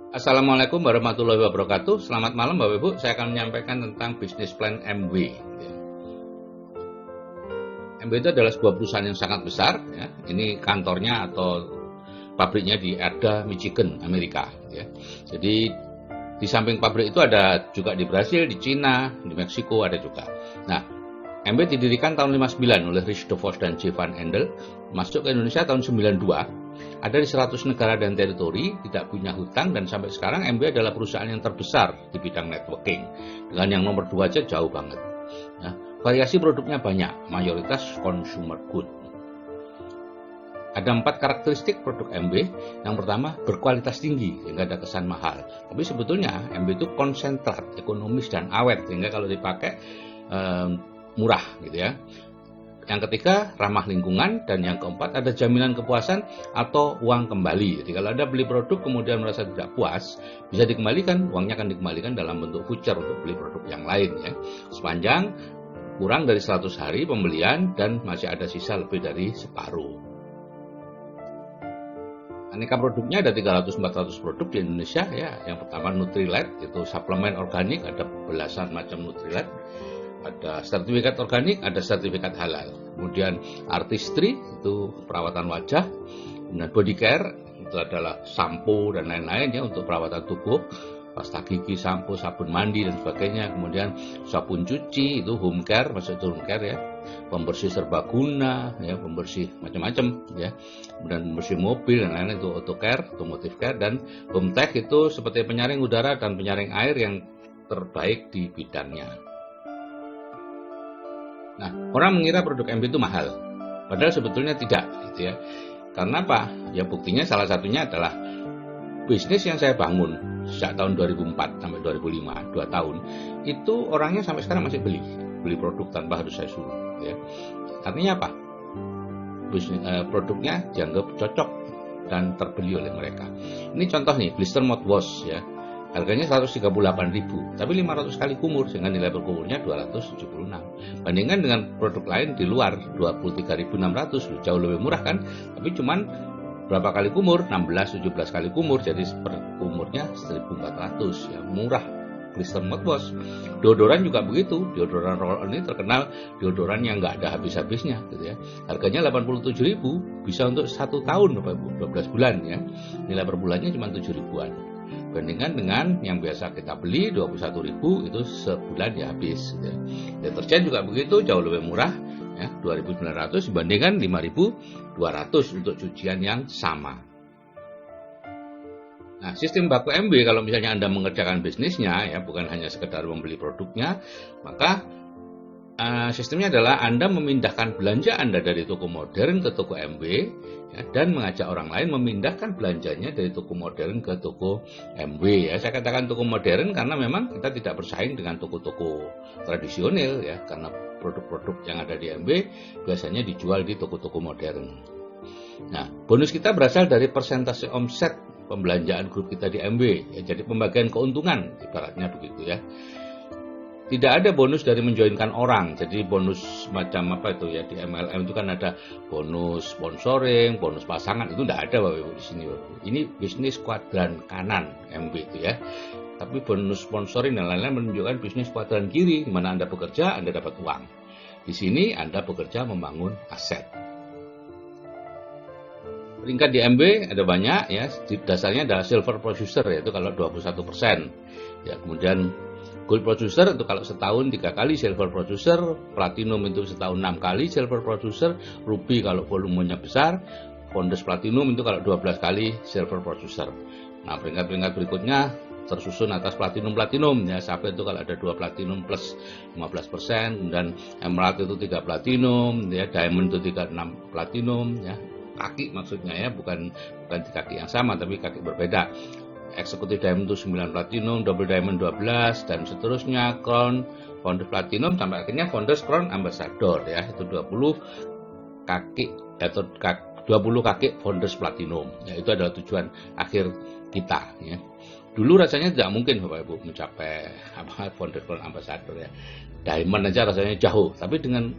Assalamualaikum warahmatullahi wabarakatuh. Selamat malam Bapak Ibu. Saya akan menyampaikan tentang bisnis plan MW. MW itu adalah sebuah perusahaan yang sangat besar. Ya. Ini kantornya atau pabriknya di Ada, Michigan, Amerika. Ya. Jadi di samping pabrik itu ada juga di Brasil, di Cina, di Meksiko ada juga. Nah, MW didirikan tahun 59 oleh Rich DeVos dan J. Van Andel. Masuk ke Indonesia tahun 92. Ada di 100 negara dan teritori, tidak punya hutang, dan sampai sekarang MW adalah perusahaan yang terbesar di bidang networking. Dengan yang nomor 2 aja jauh banget. Nah, variasi produknya banyak, mayoritas consumer good. Ada 4 karakteristik produk MW. Yang pertama, berkualitas tinggi, sehingga ada kesan mahal. Tapi sebetulnya MW itu konsentrat, ekonomis, dan awet, sehingga kalau dipakai murah gitu ya. Yang ketiga, ramah lingkungan, dan yang keempat, ada jaminan kepuasan atau uang kembali. Jadi kalau Anda beli produk kemudian merasa tidak puas, bisa dikembalikan, uangnya akan dikembalikan dalam bentuk voucher untuk beli produk yang lain ya. Sepanjang kurang dari 100 hari pembelian dan masih ada sisa lebih dari separuh. Aneka produknya ada 300-400 produk di Indonesia ya. Yang pertama Nutrilite, itu suplemen organik, ada belasan macam Nutrilite. Ada sertifikat organik, ada sertifikat halal. Kemudian artistry, itu perawatan wajah. Kemudian body care, itu adalah sampo dan lain-lain ya untuk perawatan tubuh. Pasta gigi, sampo, sabun mandi dan sebagainya. Kemudian sabun cuci, itu home care, maksudnya home care ya. Pembersih serbaguna, ya, pembersih macam-macam ya. Kemudian pembersih mobil dan lain-lain, itu auto care, automotive care. Dan home tech itu seperti penyaring udara dan penyaring air yang terbaik di bidangnya. Nah, orang mengira produk MW itu mahal, padahal sebetulnya tidak, gitu ya. Karena apa? Ya buktinya salah satunya adalah bisnis yang saya bangun sejak tahun 2004 sampai 2005, 2 tahun, itu orangnya sampai sekarang masih beli produk tanpa harus saya suruh. Ya. Artinya apa? Produknya dianggap cocok dan terbeli oleh mereka. Ini contoh nih, blister mouthwash ya. Harganya 138.000, tapi 500 kali kumur sehingga nilai per kumurnya 276. Bandingkan dengan produk lain di luar 23.600, jauh lebih murah kan? Tapi cuman berapa kali kumur? 16-17 kali kumur, jadi per kumurnya 1.400 ya, murah. Blister mouthwash. Deodoran juga begitu. Deodoran roll-on ini terkenal deodoran yang nggak ada habis-habisnya gitu ya. Harganya 87.000, bisa untuk 1 tahun Bapak Ibu, 12 bulan ya. Nilai per bulannya cuma 7 ribuan. Bandingkan dengan yang biasa kita beli 21.000, itu sebulan ya habis ya. Deterjen juga begitu, jauh lebih murah ya, 2.900 dibandingkan 5.200 untuk cucian yang sama. Nah, sistem baku MW kalau misalnya Anda mengerjakan bisnisnya ya, bukan hanya sekedar membeli produknya, maka sistemnya adalah Anda memindahkan belanja Anda dari toko modern ke toko MW ya, dan mengajak orang lain memindahkan belanjanya dari toko modern ke toko MW ya. Saya katakan toko modern karena memang kita tidak bersaing dengan toko-toko tradisional ya, karena produk-produk yang ada di MW biasanya dijual di toko-toko modern. Nah, bonus kita berasal dari persentase omset pembelanjaan grup kita di MW ya, jadi pembagian keuntungan ibaratnya begitu ya. Tidak ada bonus dari menjoinkan orang. Jadi bonus macam apa itu ya, di MLM itu kan ada bonus sponsoring, bonus pasangan, itu tidak ada Bapak Ibu di sini. Ini bisnis kuadran kanan MW itu ya. Tapi bonus sponsoring dan lain-lain menunjukkan bisnis kuadran kiri, di mana Anda bekerja, Anda dapat uang. Di sini Anda bekerja membangun aset. Peringkat di MW ada banyak ya. Dasarnya adalah silver producer, yaitu kalau 21%. Ya, kemudian gold producer itu kalau setahun 3 kali silver producer, platinum itu setahun 6 kali silver producer, ruby kalau volumenya besar, Founders platinum itu kalau 12 kali silver producer. Nah, peringkat-peringkat berikutnya tersusun atas platinum ya. Sapphire itu kalau ada 2 platinum plus 15%, dan emerald itu 3 platinum ya, diamond itu 36 platinum ya. Kaki maksudnya ya, bukan di kaki yang sama tapi kaki berbeda. Eksekutif diamond itu 9 platinum, double diamond 12 dan seterusnya, crown, founders platinum sampai akhirnya founders crown ambassador ya, itu 20 kaki atau 20 kaki founders platinum. Ya, itu adalah tujuan akhir kita ya. Dulu rasanya tidak mungkin Bapak Ibu mencapai founders crown ambassador ya. Diamond aja rasanya jauh, tapi dengan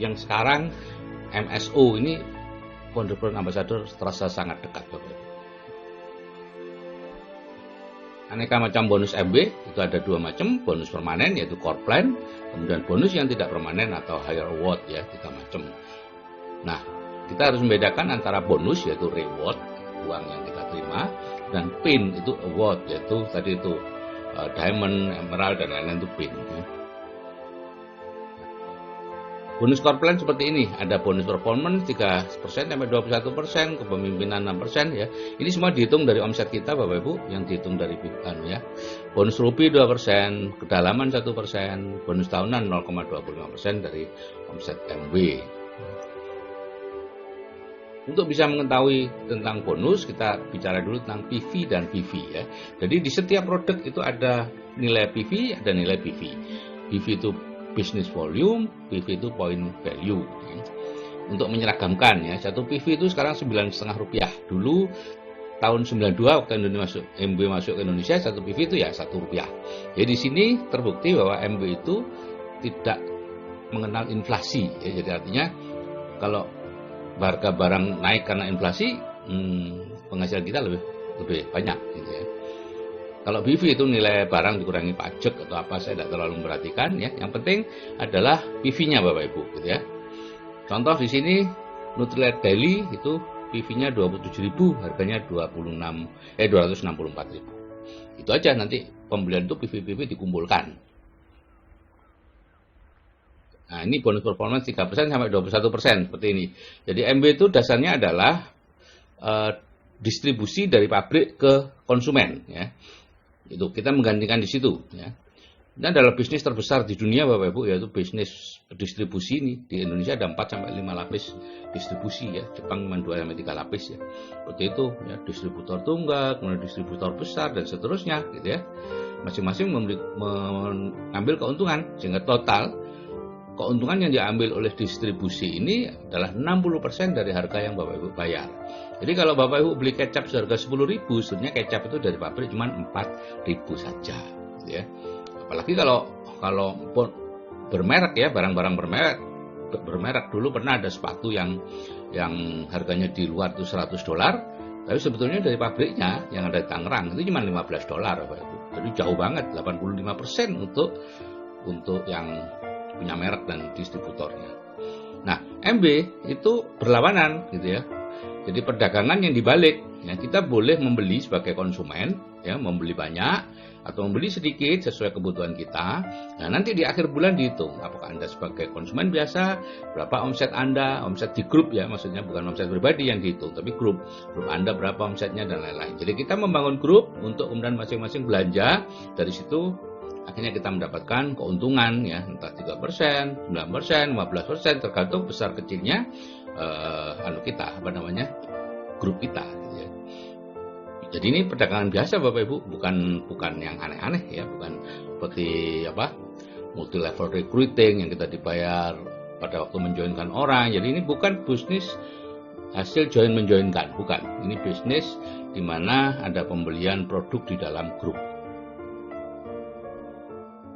yang sekarang MSO ini founders crown ambassador terasa sangat dekat Bapak Ibu. aneka macam bonus MB itu ada 2 macam, bonus permanen yaitu core plan, kemudian bonus yang tidak permanen atau higher award ya 3 macam. Nah, kita harus membedakan antara bonus yaitu reward, uang yang kita terima, dan pin itu award yaitu tadi itu diamond, emerald dan lain-lain itu pin ya. Bonus core plan seperti ini, ada bonus performance 3% sampai 21%, kepemimpinan 6% ya. Ini semua dihitung dari omset kita Bapak Ibu, yang dihitung dari ya. Bonus rupiah 2%, kedalaman 1%, bonus tahunan 0,25% dari omset MB. Untuk bisa mengetahui tentang bonus, kita bicara dulu tentang PV dan PV ya. Jadi di setiap produk itu ada nilai PV, ada nilai PV. PV itu business volume, PV itu point value. Untuk menyeragamkan ya, satu PV itu sekarang 9,5 rupiah. Dulu tahun 92 waktu MB masuk ke Indonesia, satu PV itu ya 1 rupiah. Jadi di sini terbukti bahwa MB itu tidak mengenal inflasi. Ya, jadi artinya kalau harga barang naik karena inflasi, penghasilan kita lebih banyak gitu ya. Kalau PV itu nilai barang dikurangi pajak atau apa, saya tidak terlalu memperhatikan ya. Yang penting adalah PV-nya Bapak Ibu gitu ya. Contoh di sini Nutrilite Daily itu PV-nya 27.000, harganya 264.000. Itu aja, nanti pembelian itu PV dikumpulkan. Nah, ini bonus performance 3% sampai 21% seperti ini. Jadi MB itu dasarnya adalah distribusi dari pabrik ke konsumen ya. Itu kita menggantikan di situ ya. Dan adalah bisnis terbesar di dunia Bapak Ibu, yaitu bisnis distribusi ini. Di Indonesia ada 4 sampai 5 lapis distribusi ya. Jepang cuma 2 sampai 3 lapis ya. Seperti itu ya, distributor tunggal, kemudian distributor besar dan seterusnya gitu ya. Masing-masing mengambil keuntungan, sehingga total keuntungan yang diambil oleh distribusi ini adalah 60% dari harga yang Bapak Ibu bayar. Jadi kalau Bapak Ibu beli kecap seharga 10.000, sebenarnya kecap itu dari pabrik cuma 4.000 saja, gitu ya. Apalagi kalau bermerek ya, barang-barang bermerek dulu pernah ada sepatu yang harganya di luar itu $100, tapi sebetulnya dari pabriknya yang ada di Tangerang itu cuma $15 Bapak Ibu. Jadi jauh banget, 85% untuk yang punya merek dan distributornya. Nah, MB itu berlawanan gitu ya. Jadi perdagangan yang dibalik, ya, kita boleh membeli sebagai konsumen, ya, membeli banyak atau membeli sedikit sesuai kebutuhan kita. Nah, nanti di akhir bulan dihitung, apakah Anda sebagai konsumen biasa, berapa omset Anda, omset di grup ya, maksudnya bukan omset pribadi yang dihitung, tapi grup Anda berapa omsetnya dan lain-lain. Jadi kita membangun grup untuk kemudian masing-masing belanja, dari situ akhirnya kita mendapatkan keuntungan ya, entah 3%, 9%, 15%, tergantung besar kecilnya grup kita gitu ya. Jadi ini perdagangan biasa Bapak Ibu, bukan yang aneh-aneh ya, bukan seperti multi level recruiting yang kita dibayar pada waktu menjoinkan orang. Jadi ini bukan bisnis hasil join menjoinkan, bukan. Ini bisnis di mana ada pembelian produk di dalam grup.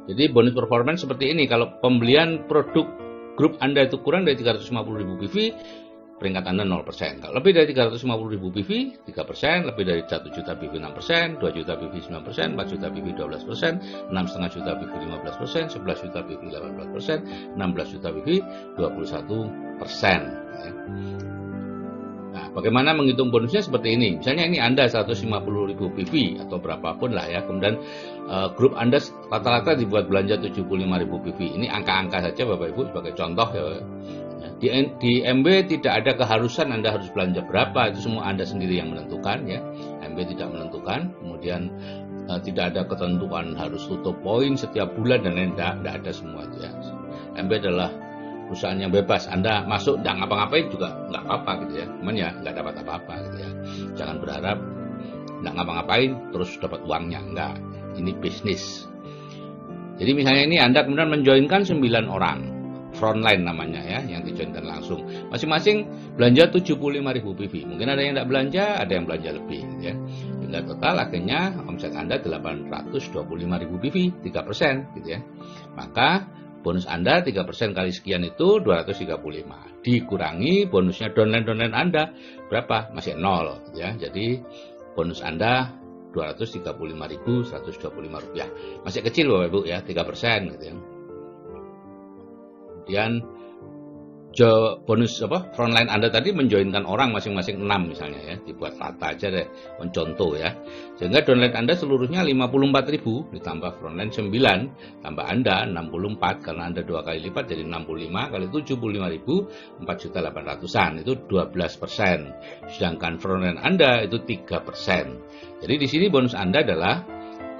Jadi bonus performance seperti ini, kalau pembelian produk grup Anda itu kurang dari 350.000 PV, peringkat Anda 0%. Kalau lebih dari 350.000 PV, 3%, lebih dari 1 juta PV 6%, 2 juta PV 9%, 4 juta PV 12%, 6,5 juta PV 15%, 11 juta PV 18%, 16 juta PV 21%. Ya. Nah, bagaimana menghitung bonusnya seperti ini? Misalnya ini Anda 150.000 PV atau berapapun lah ya, kemudian grup Anda rata-rata dibuat belanja 75.000 PV. Ini angka-angka saja Bapak Ibu sebagai contoh ya. Di MB tidak ada keharusan Anda harus belanja berapa, itu semua Anda sendiri yang menentukan ya. MB tidak menentukan, kemudian tidak ada ketentuan harus tutup poin setiap bulan dan lain, tidak ada semua itu ya. MB adalah perusahaan yang bebas, Anda masuk tidak ngapa-ngapain juga nggak apa-apa gitu ya, cuman ya nggak dapat apa-apa gitu ya. Jangan berharap nggak ngapa-ngapain terus dapat uangnya, enggak. Ini bisnis. Jadi misalnya ini Anda kemudian menjoinkan 9 orang, frontline namanya ya, yang dijoinkan langsung. Masing-masing belanja 75.000 PV. Mungkin ada yang tidak belanja, ada yang belanja lebih ya. Hingga total akhirnya omset Anda 825.000 PV, 3% gitu ya. Maka bonus Anda 3% kali sekian itu 235. Dikurangi bonusnya downline Anda berapa? Masih 0 ya. Jadi bonus Anda 235.125 rupiah. Masih kecil Bapak Ibu ya, 3% gitu ya. Kemudian bonus frontline Anda tadi menjoinkan orang masing-masing 6 misalnya ya, dibuat rata aja deh, mencontoh ya. Sehingga downline Anda seluruhnya 54.000 ditambah frontline 9 tambah Anda 64 karena Anda 2 kali lipat jadi 65 kali 75.000 4.800-an itu 12%. Sedangkan frontline Anda itu 3%. Jadi di sini bonus Anda adalah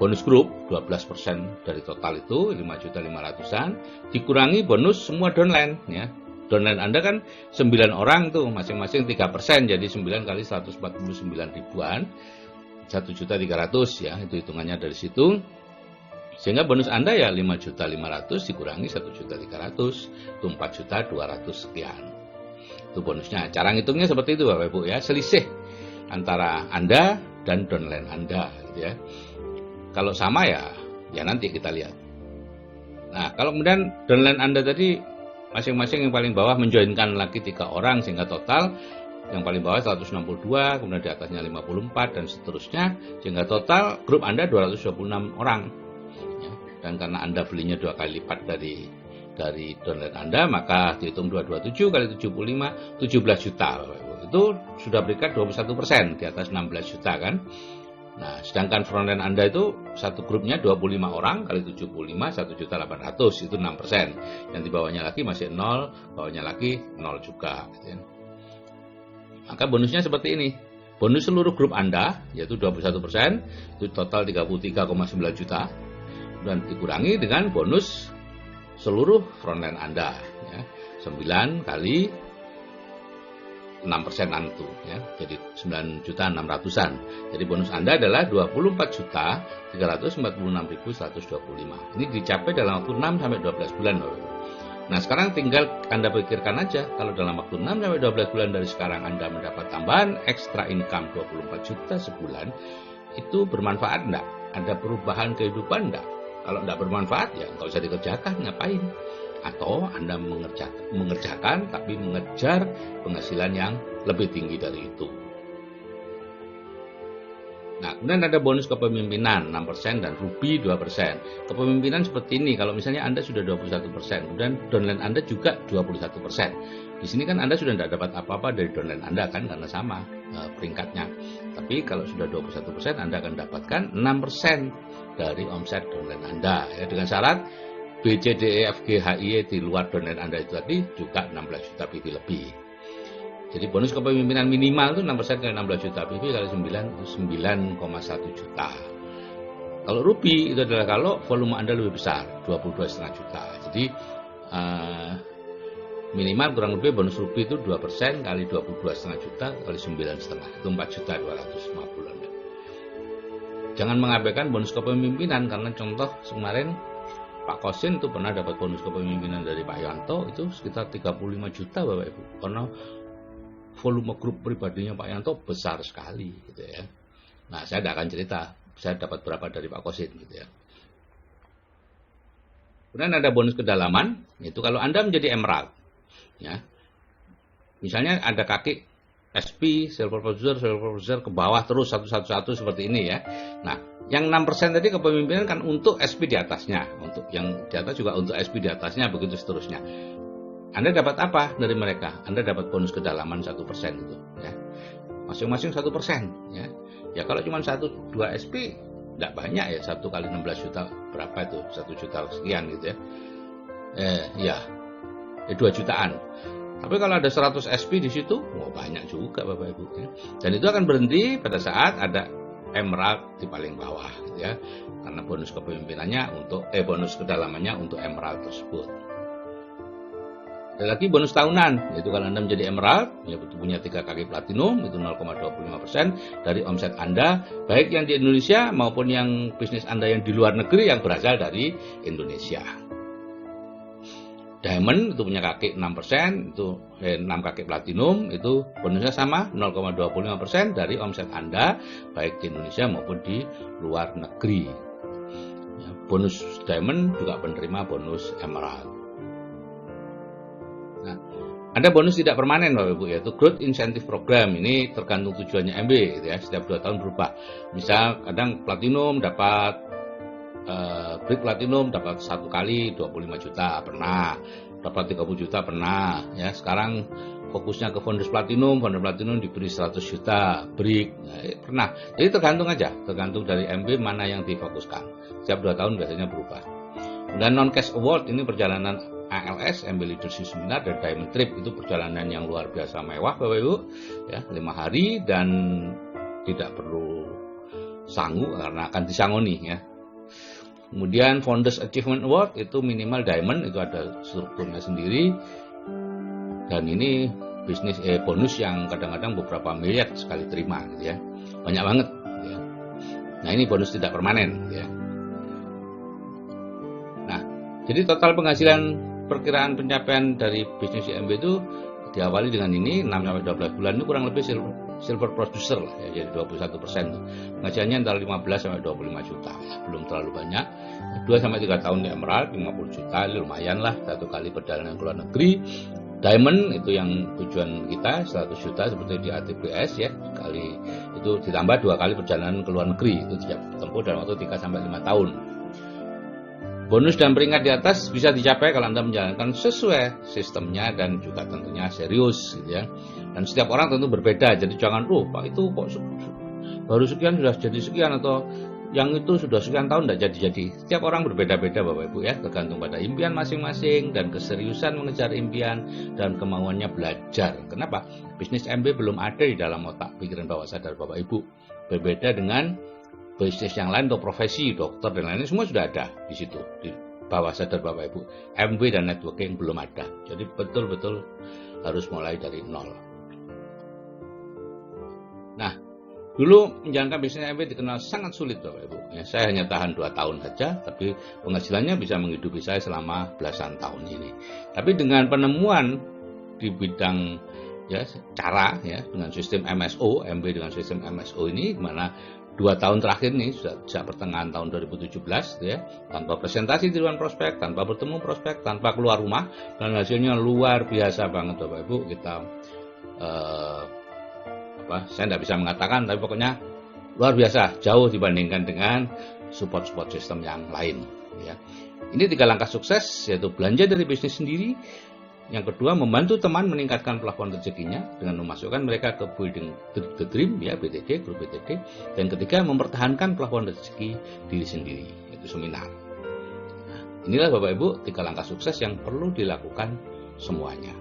bonus grup 12% dari total itu 5.500-an dikurangi bonus semua downline ya. Downline Anda kan 9 orang tuh, masing-masing 3%, jadi 9 kali 149 ribuan, 1.300.000 ya, itu hitungannya dari situ. Sehingga bonus Anda ya 5.500.000 dikurangi 1.300.000, itu 4.200.000 sekian. Itu bonusnya. Cara ngitungnya seperti itu Bapak Ibu ya, selisih antara Anda dan downline Anda gitu ya. Kalau sama ya nanti kita lihat. Nah, kalau kemudian downline Anda tadi masing-masing yang paling bawah menjoinkan lagi 3 orang sehingga total yang paling bawah 162, kemudian di atasnya 54 dan seterusnya sehingga total grup Anda 226 orang. Ya, dan karena Anda belinya 2 kali lipat dari downline Anda, maka dihitung 227 kali 75 17 juta. Itu sudah berikan 21% di atas 16 juta kan. Nah, sedangkan frontline Anda itu satu grupnya 25 orang kali 75 1.800.000 itu 6%. Yang di bawahnya lagi masih 0, bawahnya lagi 0 juga gitu ya. Maka bonusnya seperti ini. Bonus seluruh grup Anda yaitu 21%, itu total 33,9 juta dan dikurangi dengan bonus seluruh frontline Anda ya. 9 kali 6%-an itu ya, jadi 9.600.000-an. Jadi bonus Anda adalah 24.346.125. Ini dicapai dalam waktu 6 sampai 12 bulan, Bapak. Nah, sekarang tinggal Anda pikirkan aja kalau dalam waktu 6 sampai 12 bulan dari sekarang Anda mendapat tambahan extra income 24 juta sebulan, itu bermanfaat enggak? Ada perubahan kehidupan enggak? Kalau enggak bermanfaat ya enggak usah dikerjakan, ngapain? Atau Anda mengerjakan tapi mengejar penghasilan yang lebih tinggi dari itu. Nah, kemudian ada bonus kepemimpinan 6% dan ruby 2%. Kepemimpinan seperti ini, kalau misalnya Anda sudah 21%, kemudian downline Anda juga 21%. Di sini kan Anda sudah tidak dapat apa-apa dari downline Anda kan, karena sama peringkatnya. Tapi kalau sudah 21%, Anda akan dapatkan 6% dari omset downline Anda. Ya, dengan syarat B, C, D, E, F, G, H, I, E di luar downline Anda itu tadi juga 16 juta PV lebih. Jadi bonus kepemimpinan minimal itu 6% kali 16 juta PV kali 9 itu 9,1 juta. Kalau ruby itu adalah kalau volume Anda lebih besar, 22,5 juta. Jadi minimal kurang lebih bonus ruby itu 2% kali 22,5 juta kali 9,5 itu 4.250.000. Jangan mengabaikan bonus kepemimpinan karena contoh kemarin Pak Kosin itu pernah dapat bonus kepemimpinan dari Pak Yanto itu sekitar 35 juta Bapak Ibu. Karena volume grup pribadinya Pak Yanto besar sekali gitu ya. Nah, saya tidak akan cerita saya dapat berapa dari Pak Kosin gitu ya. Kemudian ada bonus kedalaman, itu kalau Anda menjadi emerald ya. Misalnya ada kaki SP, silver producer ke bawah terus satu-satu seperti ini ya. Nah, yang 6% tadi kepemimpinan kan untuk SP di atasnya, untuk yang di atas juga untuk SP di atasnya, begitu seterusnya. Anda dapat apa dari mereka? Anda dapat bonus kedalaman 1% itu, ya. Masing-masing 1%, ya. Ya kalau cuma 1-2 SP, tidak banyak ya, 1 kali 16 juta berapa itu? 1 juta sekian gitu ya. 2 jutaan. Tapi kalau ada 100 SP di situ, banyak juga Bapak Ibu. Ya. Dan itu akan berhenti pada saat ada emerald di paling bawah gitu ya, karena bonus kepemimpinannya untuk bonus kedalamannya untuk emerald tersebut. Ada lagi bonus tahunan, yaitu kalau Anda menjadi emerald ya punya 3 kaki platinum itu 0,25% dari omset Anda, baik yang di Indonesia maupun yang bisnis Anda yang di luar negeri yang berasal dari Indonesia. Diamond itu punya kaki 6%, itu 6 kaki platinum, itu bonusnya sama 0,25% dari omset Anda baik di Indonesia maupun di luar negeri. Ya, bonus diamond juga menerima bonus emerald. Nah, Ada bonus tidak permanen Bapak Ibu, yaitu Growth Incentive Program. Ini tergantung tujuannya MB gitu ya, setiap 2 tahun berubah. Misal kadang Platinum dapat Brick Platinum dapat 1 kali 25 juta pernah, dapat 30 juta pernah ya. Sekarang fokusnya ke Founders Platinum diberi 100 juta Brick pernah. Jadi tergantung aja, tergantung dari MB mana yang difokuskan. Setiap 2 tahun biasanya berubah. Dan non cash award ini perjalanan ALS, MB Leadership Seminar, dan Diamond Trip itu perjalanan yang luar biasa mewah Bapak Ibu ya, 5 hari dan tidak perlu sangu karena akan disangoni ya. Kemudian Founders Achievement Award itu minimal Diamond, itu ada strukturnya sendiri, dan ini bisnis bonus yang kadang-kadang beberapa miliar sekali terima gitu ya, banyak banget ya. Nah ini bonus tidak permanen ya. Nah jadi total penghasilan perkiraan pencapaian dari bisnis IMB itu diawali dengan ini 6-12 bulan ini kurang lebih silver producer lah ya, jadi 21%. Penghasilannya antara 15-25 juta ya, belum terlalu banyak. 2-3 tahun di Emerald 50 juta lumayan lah, 1 kali perjalanan ke luar negeri. Diamond itu yang tujuan kita 100 juta seperti di ATPS ya, sekali itu ditambah 2 kali perjalanan ke luar negeri, itu ditempuh dalam waktu 3-5 tahun. Bonus dan peringkat di atas bisa dicapai kalau Anda menjalankan sesuai sistemnya dan juga tentunya serius gitu ya. Dan setiap orang tentu berbeda, jadi jangan Pak itu kok baru sekian sudah jadi sekian, atau yang itu sudah sekian tahun tidak jadi-jadi. Setiap orang berbeda-beda Bapak Ibu ya, tergantung pada impian masing-masing dan keseriusan mengejar impian dan kemauannya belajar. Kenapa? Bisnis MB belum ada di dalam otak pikiran bawah sadar Bapak Ibu. Berbeda dengan bisnis yang lain atau profesi dokter dan lain-lain, semua sudah ada di situ di bawah sadar Bapak Ibu. MB dan networking belum ada, jadi betul-betul harus mulai dari nol. Nah dulu menjalankan bisnis MB dikenal sangat sulit Bapak Ibu ya, saya hanya tahan 2 tahun saja, tapi penghasilannya bisa menghidupi saya selama belasan tahun ini. Tapi dengan penemuan di bidang ya cara ya, dengan sistem MSO, MB dengan sistem MSO ini, mana 2 tahun terakhir nih, sejak pertengahan tahun 2017 ya, tanpa presentasi di depan prospek, tanpa bertemu prospek, tanpa keluar rumah, dan hasilnya luar biasa banget Bapak Ibu. Kita saya tidak bisa mengatakan, tapi pokoknya luar biasa, jauh dibandingkan dengan support system yang lain ya. Ini 3 langkah sukses, yaitu belanja dari bisnis sendiri. Yang kedua, membantu teman meningkatkan plafon rezekinya dengan memasukkan mereka ke Building the Dream ya, BTD, grup BTD. Dan ketiga, mempertahankan plafon rezeki diri sendiri, yaitu seminar. Nah, inilah Bapak Ibu 3 langkah sukses yang perlu dilakukan semuanya.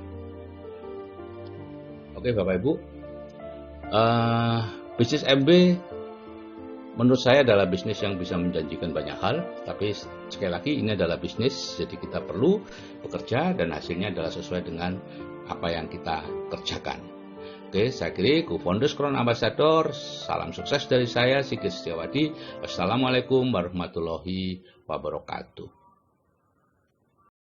Oke Bapak Ibu, bisnis MB menurut saya adalah bisnis yang bisa menjanjikan banyak hal, tapi sekali lagi ini adalah bisnis, jadi kita perlu bekerja dan hasilnya adalah sesuai dengan apa yang kita kerjakan. Oke, saya kira Co-Founders Crown Ambassador, salam sukses dari saya Sigit Setiawadi. Wassalamualaikum warahmatullahi wabarakatuh.